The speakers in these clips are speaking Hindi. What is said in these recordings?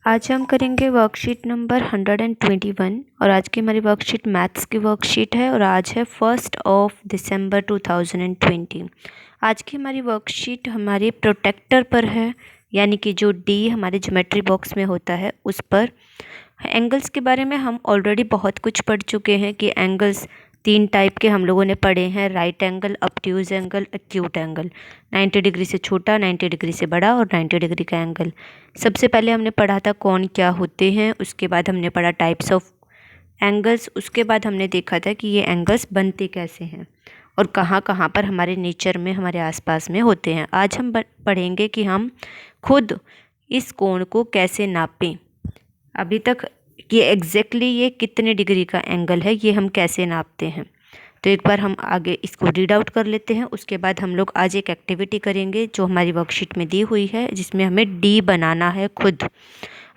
आज हम करेंगे वर्कशीट नंबर 121 और आज की हमारी वर्कशीट मैथ्स की वर्कशीट है और आज है 1 दिसंबर 2020। आज की हमारी वर्कशीट हमारे प्रोटेक्टर पर है, यानी कि जो डी हमारे ज्योमेट्री बॉक्स में होता है उस पर। एंगल्स के बारे में हम ऑलरेडी बहुत कुछ पढ़ चुके हैं कि एंगल्स 3 टाइप के हम लोगों ने पढ़े हैं, right angle, obtuse angle, acute angle. 90 degree से छोटा, 90 डिग्री से बड़ा और 90 डिग्री का एंगल। सबसे पहले हमने पढ़ा था कौन क्या होते हैं, उसके बाद हमने पढ़ा टाइप्स ऑफ एंगल्स, उसके बाद हमने देखा था कि ये एंगल्स बनते कैसे हैं और कहाँ कहाँ पर हमारे नेचर में, हमारे आसपास में होते हैं। आज हम पढ़ेंगे कि हम खुद इस कोण को कैसे नापें। अभी तक ये एग्जैक्टली ये कितने डिग्री का एंगल है ये हम कैसे नापते हैं, तो एक बार हम आगे इसको रीड आउट कर लेते हैं। उसके बाद हम लोग आज एक एक्टिविटी करेंगे जो हमारी वर्कशीट में दी हुई है, जिसमें हमें डी बनाना है खुद,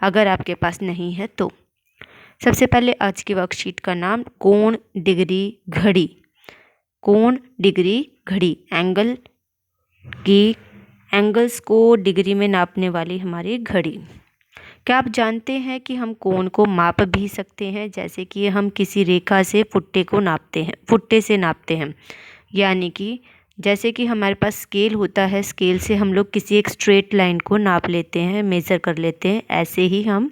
अगर आपके पास नहीं है तो। सबसे पहले आज की वर्कशीट का नाम कोण डिग्री घड़ी। कोण डिग्री घड़ी, एंगल की एंगल्स को डिग्री में नापने वाली हमारी घड़ी। क्या आप जानते हैं कि हम कोण को माप भी सकते हैं, जैसे कि हम किसी रेखा से फुट्टे को नापते हैं, फुट्टे से नापते हैं, यानी कि जैसे कि हमारे पास स्केल होता है, स्केल से हम लोग किसी एक स्ट्रेट लाइन को नाप लेते हैं, मेज़र कर लेते हैं, ऐसे ही हम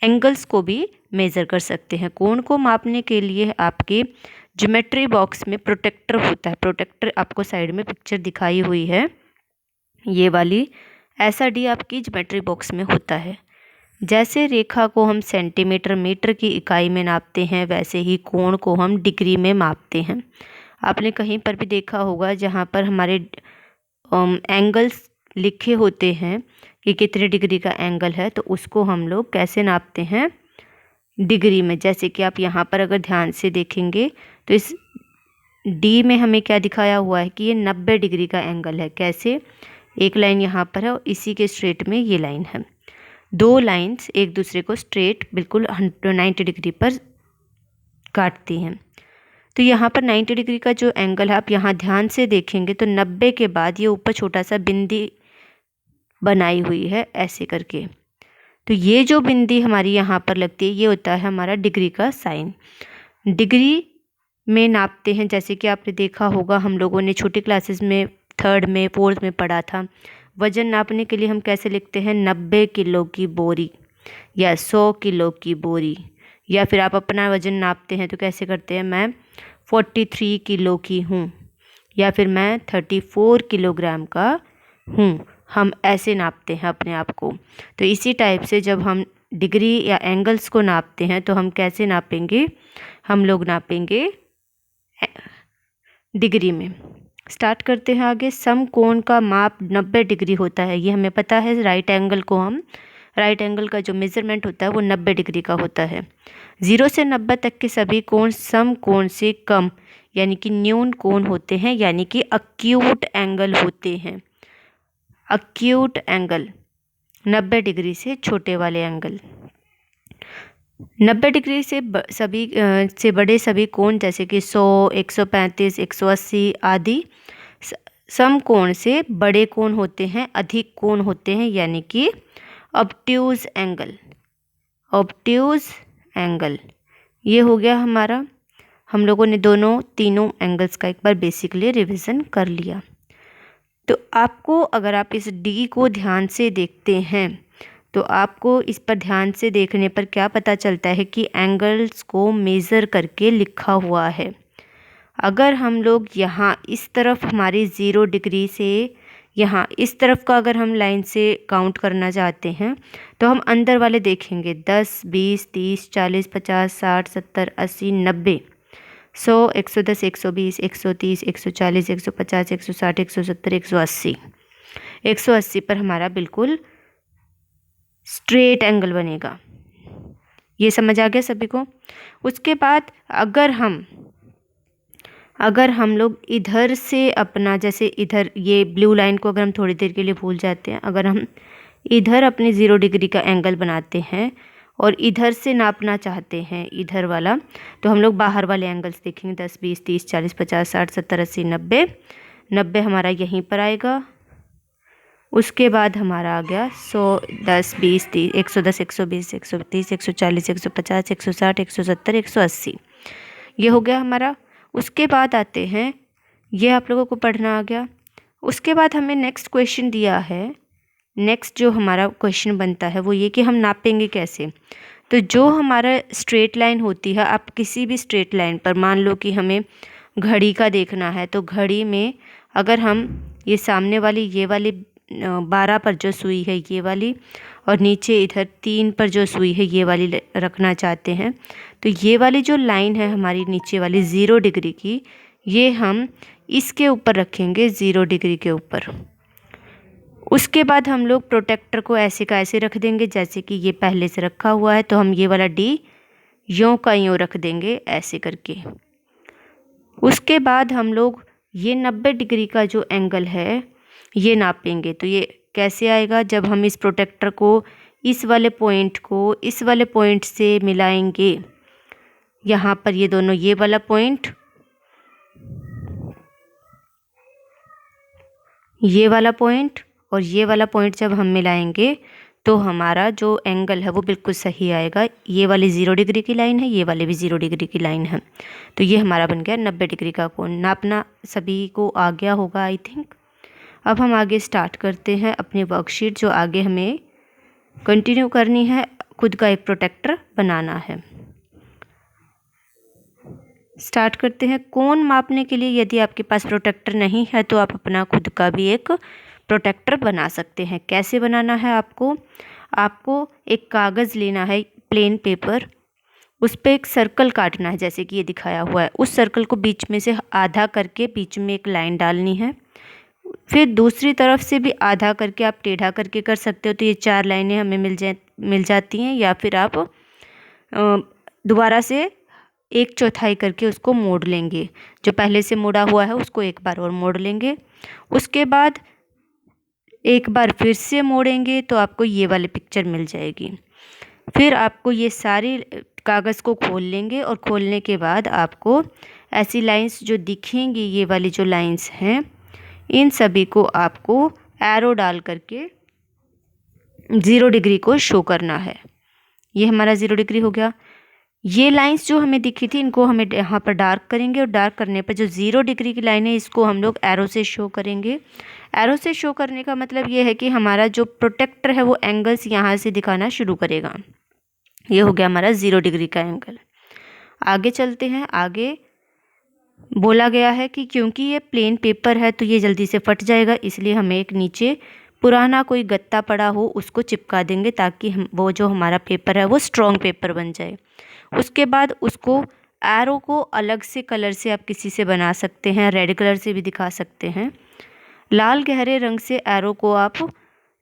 एंगल्स को भी मेज़र कर सकते हैं। कोण को मापने के लिए आपके ज्योमेट्री बॉक्स में प्रोटेक्टर होता है। प्रोटेक्टर आपको साइड में पिक्चर दिखाई हुई है, ये वाली। ऐसा डी आपकी ज्योमेट्री बॉक्स में होता है। जैसे रेखा को हम सेंटीमीटर मीटर की इकाई में नापते हैं, वैसे ही कोण को हम डिग्री में मापते हैं। आपने कहीं पर भी देखा होगा जहाँ पर हमारे एंगल्स लिखे होते हैं कि कितने डिग्री का एंगल है, तो उसको हम लोग कैसे नापते हैं, डिग्री में। जैसे कि आप यहाँ पर अगर ध्यान से देखेंगे तो इस डी में हमें क्या दिखाया हुआ है कि ये 90 डिग्री का एंगल है। कैसे, एक लाइन यहाँ पर है और इसी के स्ट्रेट में ये लाइन है। दो लाइंस एक दूसरे को स्ट्रेट बिल्कुल 90 डिग्री पर काटती हैं। तो यहाँ पर 90 डिग्री का जो एंगल है, आप यहाँ ध्यान से देखेंगे तो 90 के बाद ये ऊपर छोटा सा बिंदी बनाई हुई है ऐसे करके। तो ये जो बिंदी हमारी यहाँ पर लगती है, ये होता है हमारा डिग्री का साइन। डिग्री में नापते हैं, जैसे कि आपने देखा होगा हम लोगों ने छोटी क्लासेस में 3rd में 4th में पढ़ा था। वज़न नापने के लिए हम कैसे लिखते हैं, 90 किलो की बोरी या 100 किलो की बोरी। या फिर आप अपना वज़न नापते हैं तो कैसे करते हैं, मैं 43 किलो की हूँ या फिर मैं 34 किलोग्राम का हूँ। हम ऐसे नापते हैं अपने आप को। तो इसी टाइप से जब हम डिग्री या एंगल्स को नापते हैं तो हम कैसे नापेंगे, हम लोग नापेंगे डिग्री में। स्टार्ट करते हैं आगे। समकोण का माप 90 डिग्री होता है, ये हमें पता है। राइट एंगल का जो मेज़रमेंट होता है वो 90 डिग्री का होता है। 0 से 90 तक के सभी कोण समकोण से कम यानी कि न्यून कोण होते हैं, यानी कि एक्यूट एंगल होते हैं। एक्यूट एंगल 90 डिग्री से छोटे वाले एंगल। 90 डिग्री से बड़े सभी कोण जैसे कि 100, 135, 180 आदि समकोण से बड़े कोण होते हैं, अधिक कोण होते हैं, यानी कि ऑब्ट्यूज एंगल। ऑब्ट्यूज एंगल ये हो गया हमारा। हम लोगों ने तीनों एंगल्स का एक बार बेसिकली रिवीजन कर लिया। तो आपको, अगर आप इस डी को ध्यान से देखते हैं तो आपको इस पर ध्यान से देखने पर क्या पता चलता है कि एंगल्स को मेज़र करके लिखा हुआ है। अगर हम लोग यहाँ इस तरफ हमारी 0 डिग्री से यहाँ इस तरफ का अगर हम लाइन से काउंट करना चाहते हैं तो हम अंदर वाले देखेंगे, 10, 20, 30, 40, 50, 60, 70, 80, 90, 100, 110, 120, 130, 140, 150, 160, 170, 180। 180 पर हमारा बिल्कुल स्ट्रेट एंगल बनेगा। ये समझ आ गया सभी को। उसके बाद अगर हम लोग इधर से अपना, जैसे इधर ये ब्लू लाइन को अगर हम थोड़ी देर के लिए भूल जाते हैं, अगर हम इधर अपने 0 डिग्री का एंगल बनाते हैं और इधर से नापना चाहते हैं इधर वाला, तो हम लोग बाहर वाले एंगल्स देखेंगे, 10, 20, 30, 40, 50, 60, 70, 80, 90। 90 हमारा यहीं पर आएगा। उसके बाद हमारा आ गया 100, 10, 20, 30, 110, 120, 130, 140, 150, 160, 170, 180, ये हो गया हमारा। उसके बाद आते हैं, ये आप लोगों को पढ़ना आ गया। उसके बाद हमें नेक्स्ट क्वेश्चन दिया है। नेक्स्ट जो हमारा क्वेश्चन बनता है वो ये कि हम नापेंगे कैसे। तो जो हमारा स्ट्रेट लाइन होती है, आप किसी भी स्ट्रेट लाइन पर, मान लो कि हमें घड़ी का देखना है, तो घड़ी में अगर हम ये सामने वाली ये वाली 12 पर जो सुई है ये वाली, और नीचे इधर 3 पर जो सुई है ये वाली रखना चाहते हैं, तो ये वाली जो लाइन है हमारी नीचे वाली 0 डिग्री की, ये हम इसके ऊपर रखेंगे 0 डिग्री के ऊपर। उसके बाद हम लोग प्रोटेक्टर को ऐसे का ऐसे रख देंगे जैसे कि ये पहले से रखा हुआ है, तो हम ये वाला D यों का यों रख देंगे ऐसे करके। उसके बाद हम लोग ये 90 डिग्री का जो एंगल है ये नापेंगे। तो ये कैसे आएगा, जब हम इस प्रोटेक्टर को इस वाले पॉइंट को इस वाले पॉइंट से मिलाएंगे, यहाँ पर ये दोनों, ये वाला पॉइंट, ये वाला पॉइंट और ये वाला पॉइंट जब हम मिलाएंगे तो हमारा जो एंगल है वो बिल्कुल सही आएगा। ये वाली 0 डिग्री की लाइन है, ये वाली भी 0 डिग्री की लाइन है, तो ये हमारा बन गया 90 डिग्री का कोण। नापना सभी को आ गया होगा आई थिंक। अब हम आगे स्टार्ट करते हैं अपनी वर्कशीट, जो आगे हमें कंटिन्यू करनी है, खुद का एक प्रोटेक्टर बनाना है। स्टार्ट करते हैं। कोण मापने के लिए यदि आपके पास प्रोटेक्टर नहीं है तो आप अपना खुद का भी एक प्रोटेक्टर बना सकते हैं। कैसे बनाना है आपको एक कागज़ लेना है, प्लेन पेपर, उस पर एक सर्कल काटना है जैसे कि ये दिखाया हुआ है। उस सर्कल को बीच में से आधा करके बीच में एक लाइन डालनी है, फिर दूसरी तरफ से भी आधा करके आप टेढ़ा करके कर सकते हो, तो ये 4 लाइनें हमें मिल जाती हैं। या फिर आप दोबारा से 1/4 करके उसको मोड़ लेंगे, जो पहले से मोड़ा हुआ है उसको एक बार और मोड़ लेंगे। उसके बाद एक बार फिर से मोड़ेंगे तो आपको ये वाली पिक्चर मिल जाएगी। फिर आपको ये सारी कागज़ को खोल लेंगे, और खोलने के बाद आपको ऐसी लाइंस जो दिखेंगी, ये वाली जो लाइंस हैं, इन सभी को आपको एरो डाल करके 0 डिग्री को शो करना है। ये हमारा 0 डिग्री हो गया। ये लाइंस जो हमें दिखी थी इनको हमें यहाँ पर डार्क करेंगे, और डार्क करने पर जो 0 डिग्री की लाइन है इसको हम लोग एरो से शो करेंगे। एरो से शो करने का मतलब ये है कि हमारा जो प्रोटेक्टर है वो एंगल्स यहाँ से दिखाना शुरू करेगा। ये हो गया हमारा 0 डिग्री का एंगल। आगे चलते हैं। आगे बोला गया है कि क्योंकि ये प्लेन पेपर है तो ये जल्दी से फट जाएगा, इसलिए हमें एक नीचे पुराना कोई गत्ता पड़ा हो उसको चिपका देंगे, ताकि वो जो हमारा पेपर है वो स्ट्रॉन्ग पेपर बन जाए। उसके बाद उसको एरो को अलग से कलर से आप किसी से बना सकते हैं, रेड कलर से भी दिखा सकते हैं। लाल गहरे रंग से एरो को आप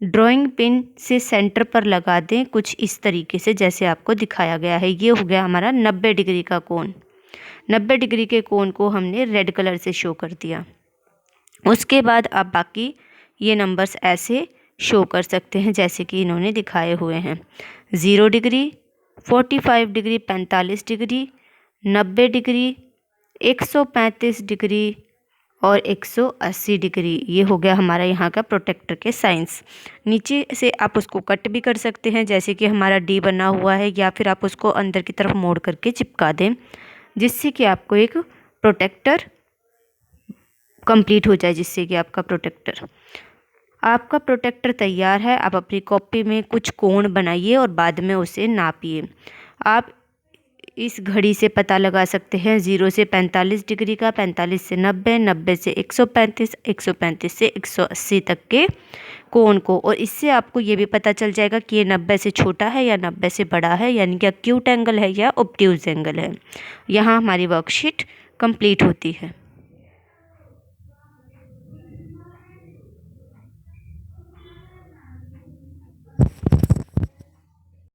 ड्राइंग पिन से सेंटर पर लगा दें, कुछ इस तरीके से जैसे आपको दिखाया गया है। ये हो गया हमारा 90 डिग्री का कोण। 90 डिग्री के कोण को हमने रेड कलर से शो कर दिया। उसके बाद आप बाकी ये नंबर्स ऐसे शो कर सकते हैं जैसे कि इन्होंने दिखाए हुए हैं। 0 degree, 45 degree, 45 degree, 90 degree, 135 degree और 180 डिग्री। ये हो गया हमारा यहाँ का प्रोटेक्टर के साइंस। नीचे से आप उसको कट भी कर सकते हैं जैसे कि हमारा D बना हुआ है, या फिर आप उसको अंदर की तरफ मोड़ करके चिपका दें, जिससे कि आपको एक प्रोटेक्टर कंप्लीट हो जाए, जिससे कि आपका प्रोटेक्टर तैयार है। आप अपनी कॉपी में कुछ कोण बनाइए और बाद में उसे नापिए। आप इस घड़ी से पता लगा सकते हैं 0 से 45 डिग्री का, 45 से 90, 90 से 135, 135 से 180 तक के कोण को। और इससे आपको ये भी पता चल जाएगा कि ये 90 से छोटा है या 90 से बड़ा है, यानी कि एक्यूट एंगल है या ऑब्ट्यूज एंगल है। यहाँ हमारी वर्कशीट कंप्लीट होती है।